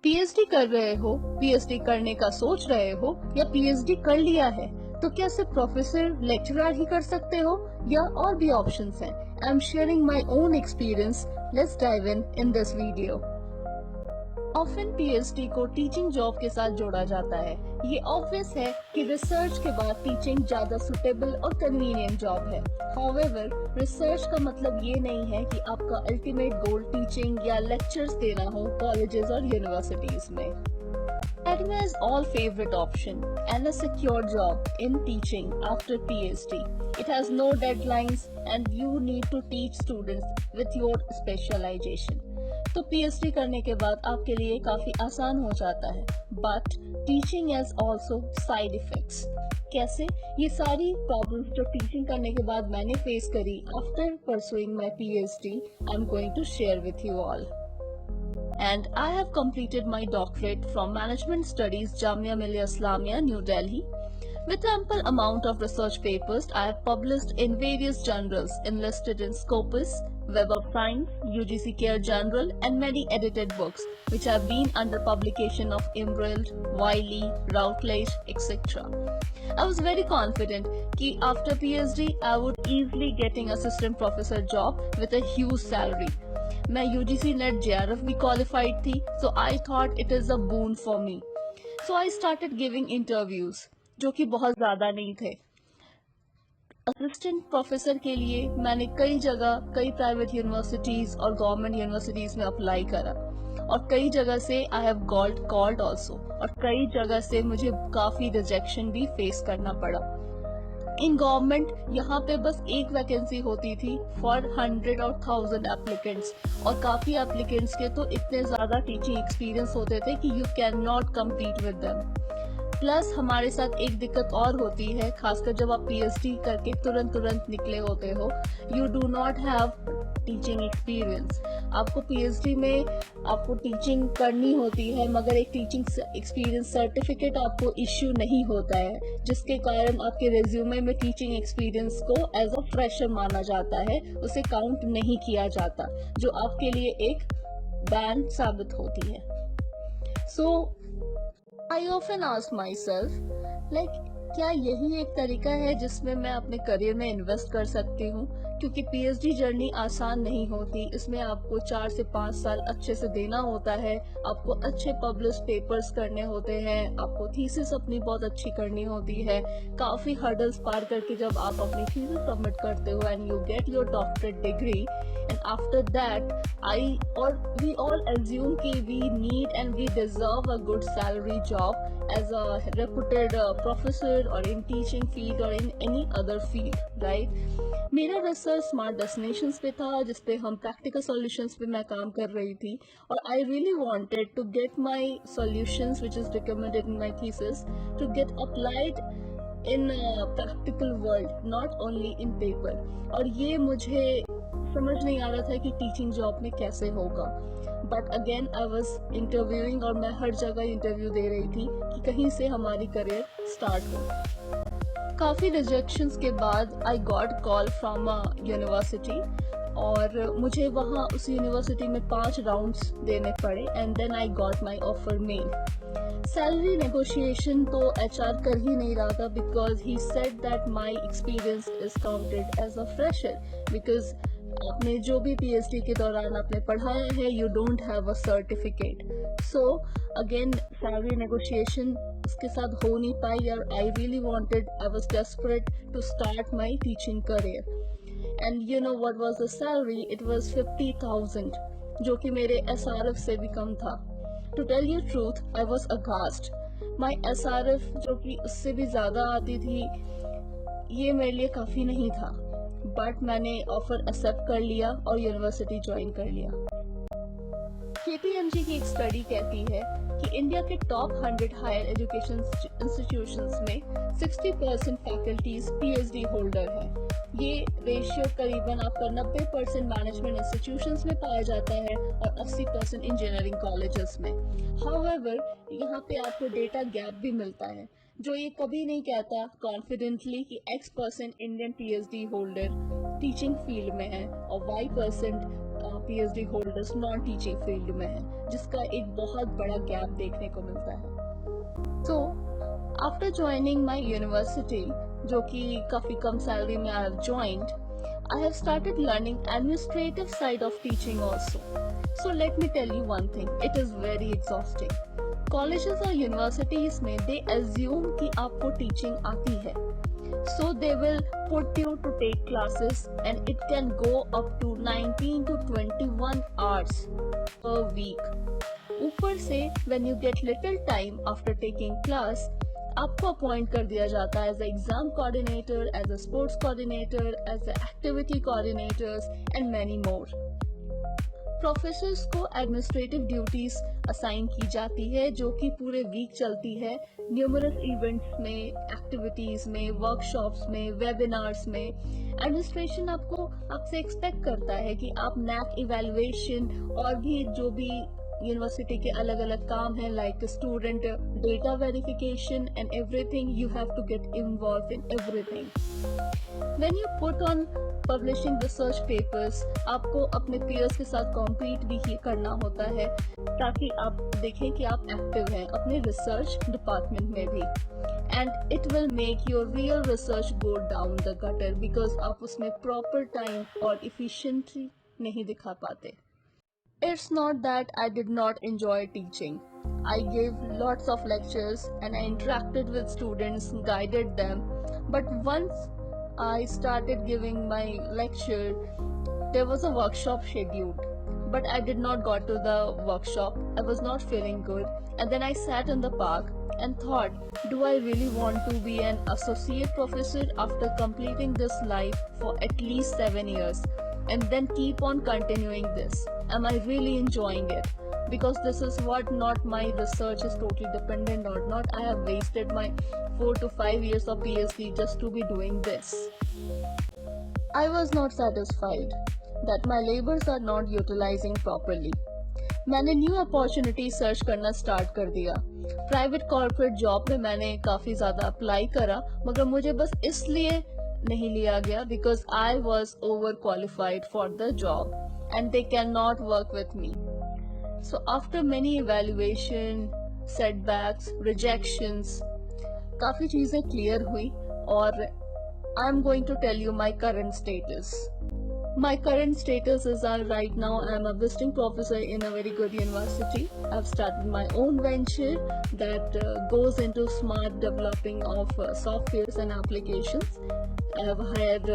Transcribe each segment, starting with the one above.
PhD कर रहे हो, पीएचडी करने का सोच रहे हो या पीएचडी कर लिया है, तो क्या सिर्फ प्रोफेसर लेक्चरर ही कर सकते हो या और भी ऑप्शंस हैं? I am sharing my own experience. Let's dive in this video. Often PhD को टीचिंग जॉब के साथ जोड़ा जाता है. ये ऑब्वियस है कि रिसर्च के बाद टीचिंग ज्यादा सुटेबल और कन्वीनियंट जॉब है. हाउएवर, रिसर्च का मतलब ये नहीं है कि आपका अल्टीमेट गोल टीचिंग या लेक्चर्स देना हो कॉलेजेस और यूनिवर्सिटीज में. Academia is all favorite option and a secure job in teaching after PhD. It has no deadlines and you need to teach students with your specialization. तो PhD करने के बाद आपके लिए काफी आसान हो जाता है. But teaching has also side effects. कैसे? ये सारी प्रॉब्लम्स जो टीचिंग करने के बाद मैंने फेस करी after pursuing my PhD, I'm going to share with you all. And I have completed my doctorate from Management Studies, Jamia Millia Islamia, New Delhi. With ample amount of research papers, I have published in various journals enlisted in Scopus, Web of Science, UGC Care Journal, and many edited books, which have been under publication of Emerald, Wiley, Routledge, etc. I was very confident that after PhD, I would easily getting assistant professor job with a huge salary. मैं UGC net JRF भी qualified थी, so I thought it is a boon for me. So I started giving interviews, जो कि बहुत ज़्यादा नहीं थे. Assistant professor के लिए मैंने कई जगह, कई प्राइवेट यूनिवर्सिटीज और गवर्नमेंट यूनिवर्सिटीज में अप्लाई करा और कई जगह से I have got called also और कई जगह से मुझे काफ़ी रिजेक्शन भी फेस करना पड़ा. इन गवर्नमेंट यहाँ पे बस एक वैकेंसी होती थी फॉर 100 और 1000 एप्लीकेंट्स और काफी एप्लीकेंट्स के तो इतने ज्यादा टीचिंग एक्सपीरियंस होते थे कि you can not compete with them. Plus हमारे साथ एक दिक्कत और होती है, खासकर जब आप पीएचडी करके तुरंत निकले होते हो, you do not have teaching experience. आपको पीएचडी में आपको टीचिंग करनी होती है मगर एक टीचिंग एक्सपीरियंस सर्टिफिकेट आपको इश्यू नहीं होता है, जिसके कारण आपके रिज्यूमे में टीचिंग एक्सपीरियंस को एज अ फ्रेशर माना जाता है, उसे काउंट नहीं किया जाता, जो आपके लिए एक बैन साबित होती है. सो I often ask myself, like, क्या यही एक तरीका है जिसमें मैं अपने करियर में इन्वेस्ट कर सकती हूँ? क्योंकि पीएचडी जर्नी आसान नहीं होती, इसमें आपको 4 से 5 साल अच्छे से देना होता है, आपको अच्छे पब्लिश पेपर्स करने होते हैं, आपको थीसिस अपनी बहुत अच्छी करनी होती है, काफी हर्डल्स पार करके जब आप अपनी थीसिस सबमिट करते हो and you get your doctorate degree, and after that we all assume कि we need and we deserve a good salary job as a reputed professor or in teaching field or in any other field, right? मेरा research smart destinations पे था, जिसपे हम practical solutions पे मैं काम कर रही थी और I really wanted to get my solutions which is recommended in my thesis to get applied in practical world, not only in paper. और ये मुझे समझ नहीं आ रहा था कि टीचिंग जॉब में कैसे होगा. But again I was interviewing और मैं हर जगह इंटरव्यू दे रही थी कि कहीं से हमारी करियर स्टार्ट हो. काफ़ी रिजेक्शंस के बाद I got call from a university और मुझे वहाँ उस यूनिवर्सिटी में 5 राउंड्स देने पड़े and then I got my offer mail. Salary negotiation तो एचआर कर ही नहीं रहा था because he said that my experience is counted as a fresher because आपने जो भी पीएचडी के दौरान आपने पढ़ाया है, you don't have a certificate. So again salary negotiation उसके साथ हो नहीं पाई और I really wanted, I was desperate to start my teaching career. And you know what was the salary? It was 50,000, जो कि मेरे एसआरएफ से भी कम था. To tell you truth, I was aghast. My SRF जो कि उससे भी ज्यादा आती थी, ये मेरे लिए काफी नहीं था. बट मैंने ऑफर एक्सेप्ट कर लिया और यूनिवर्सिटी ज्वाइन कर लिया. KPMG की एक स्टडी कहती है कि इंडिया के टॉप 100 हायर एजुकेशन इंस्टीट्यूशंस में 60% फैकल्टीज पीएचडी होल्डर हैं. ये रेशियो करीबन आपका 90% मैनेजमेंट इंस्टीट्यूशंस में पाया जाता है और 80% इंजीनियरिंग कॉलेजेस में. हाउएवर, यहाँ पे आपको डेटा गैप भी मिलता है जो ये कभी नहीं कहता कॉन्फिडेंटली कि X% Indian PhD holder teaching field में है और Y% PhD holders non teaching field में हैं, जिसका एक बहुत बड़ा गैप देखने को मिलता है। So after joining my university, जो कि काफ़ी कम सैलरी में I have joined, I have started learning administrative side of teaching also. So let me tell you one thing, it is very exhausting. Colleges और universities में they assume कि आपको teaching आती है. So they will put you to take classes and it can go up to 19 to 21 hours per week. ऊपर से when you get little time after taking class, आपको appoint कर दिया जाता है as a exam coordinator, as a sports coordinator, as a activity coordinators and many more. Professors को administrative duties assign की जाती है जो कि पूरे वीक चलती है, न्यूमरस इवेंट्स में, एक्टिविटीज में, वर्कशॉप्स में, वेबिनार्स में। एडमिनिस्ट्रेशन आपसे एक्सपेक्ट करता है कि आप नैक इवैल्यूएशन और भी जो भी यूनिवर्सिटी के अलग अलग काम है like student data verification and everything, you have to get involve in everything. When you put on publishing research papers, आपको अपने पीयर्स के साथ कॉम्पीट भी करना होता है ताकि आप देखें कि आप एक्टिव हैं अपने रिसर्च डिपार्टमेंट में भी, and it will make your real research go down the gutter because आप उसमें प्रॉपर टाइम और इफिशिएंसी नहीं दिखा पाते। It's not that I did not enjoy teaching. I gave lots of lectures and I interacted with students, guided them. But once I started giving my lecture, there was a workshop scheduled. But I did not go to the workshop. I was not feeling good. And then I sat in the park and thought, do I really want to be an associate professor after completing this life for at least 7 years? And then keep on continuing this. Am I really enjoying it? Because this is what not my research is totally dependent on. Not I have wasted my 4 to 5 years of PhD just to be doing this. I was not satisfied that my labors are not utilizing properly. मैंने new opportunity search करना start कर दिया। Private corporate job में मैंने काफ़ी ज़्यादा apply करा, मगर मुझे बस इसलिए नहीं लिया गया because I was over qualified for the job and they can not work with me. So after many evaluation, setbacks, rejections, काफ़ी चीज़ें क्लियर हुई और I am going to tell you my current status. My current status is right now I am a visiting professor in a very good university. I have started my own venture that goes into smart developing of softwares and applications. I have hired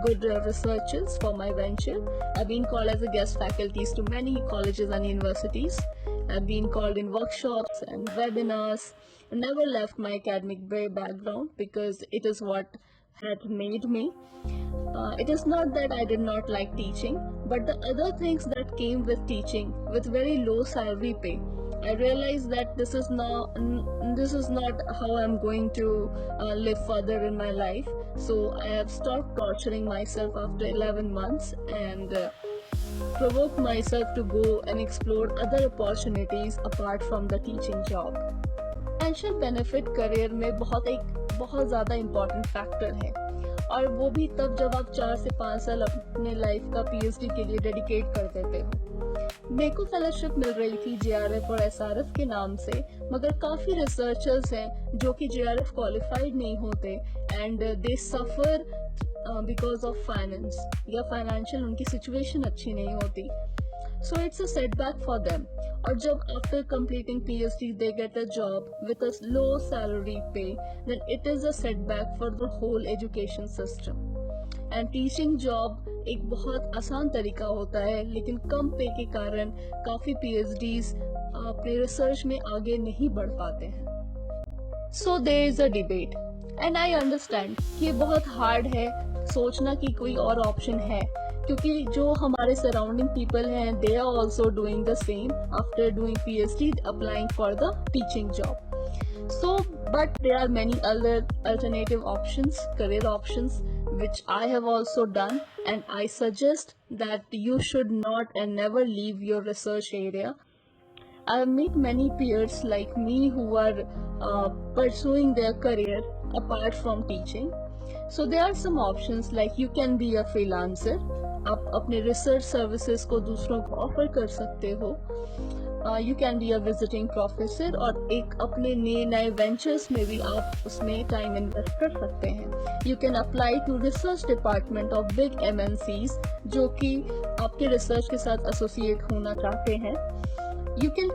good researchers for my venture. I have been called as a guest faculties to many colleges and universities. I have been called in workshops and webinars. I never left my academic background because it is what had made me. It is not that I did not like teaching, but the other things that came with teaching with very low salary pay, I realized that this is not how I'm going to live further in my life. So I have stopped torturing myself after 11 months and provoked myself to go and explore other opportunities apart from the teaching job. Financial benefit career में बहुत ज़्यादा important factor है, और वो भी तब जब आप 4 से 5 साल अपने लाइफ का PhD के लिए डेडिकेट कर देते हो। मेरे को फेलोशिप मिल रही थी JRF और SRF के नाम से, मगर काफ़ी रिसर्चर्स हैं जो कि JRF क्वालिफाइड नहीं होते and they suffer because of finance, या फाइनेंशियल उनकी सिचुएशन अच्छी नहीं होती। So it's a setback for them. और जब after completing PhD they get a job with a low salary pay, then it is a setback for the whole education system. And teaching job एक बहुत आसान तरीका होता है, लेकिन कम पे के कारण काफ़ी PhDs अपने रिसर्च में आगे नहीं बढ़ पाते हैं। So there is a debate and I understand कि ये बहुत हार्ड है सोचना कि कोई और ऑप्शन है, क्योंकि जो हमारे सराउंडिंग पीपल हैं they are also doing the same after doing PhD, applying for the teaching job. So but there are many other alternative options, career options which I have also done, and I suggest that you should not and never leave your research area. I have met many peers like me who are pursuing their career apart from teaching. So there are some options like you can be a freelancer. आप आप अपने research services को दूसरों को offer कर सकते हो। You can be a visiting professor और एक अपने नए नए वेंचर्स में भी आप उसमें टाइम इन्वेस्ट कर सकते हैं। You can apply to research department of big MNCs जो कि आपके रिसर्च के साथ एसोसिएट होना चाहते हैं। You can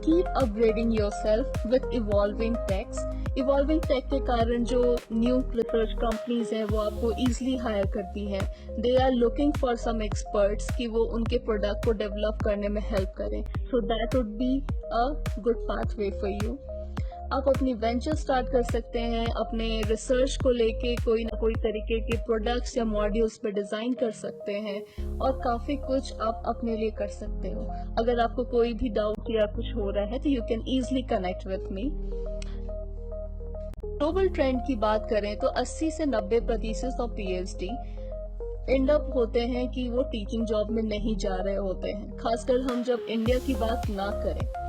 keep upgrading yourself with evolving techs. Evolving tech के कारण जो न्यू रिसर्च कंपनीज हैं वो आपको इजीली हायर करती हैं। They are looking for some experts कि वो उनके प्रोडक्ट को डेवलप करने में हेल्प करें। So that would be a good pathway for you. आप अपनी वेंचर स्टार्ट कर सकते हैं, अपने रिसर्च को लेके कोई ना कोई तरीके के प्रोडक्ट्स या मॉड्यूल्स पे डिजाइन कर सकते हैं और काफी कुछ आप अपने लिए कर सकते हो। अगर आपको कोई भी डाउट या कुछ हो रहा है तो you can easily connect with me. Global trend की बात करें तो 80 से 90% ऑफ PhD एंड अप होते हैं कि वो टीचिंग जॉब में नहीं जा रहे होते हैं, खासकर हम जब इंडिया की बात ना करें।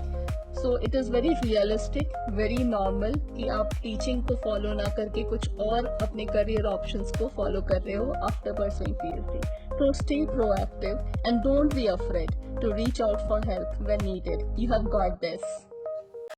So it is very realistic, very normal कि आप टीचिंग को फॉलो ना करके कुछ और अपने करियर ऑप्शंस को फॉलो कर रहे हो after pursuing PhD। So stay proactive and don't be afraid to reach out for help when needed. You have got this.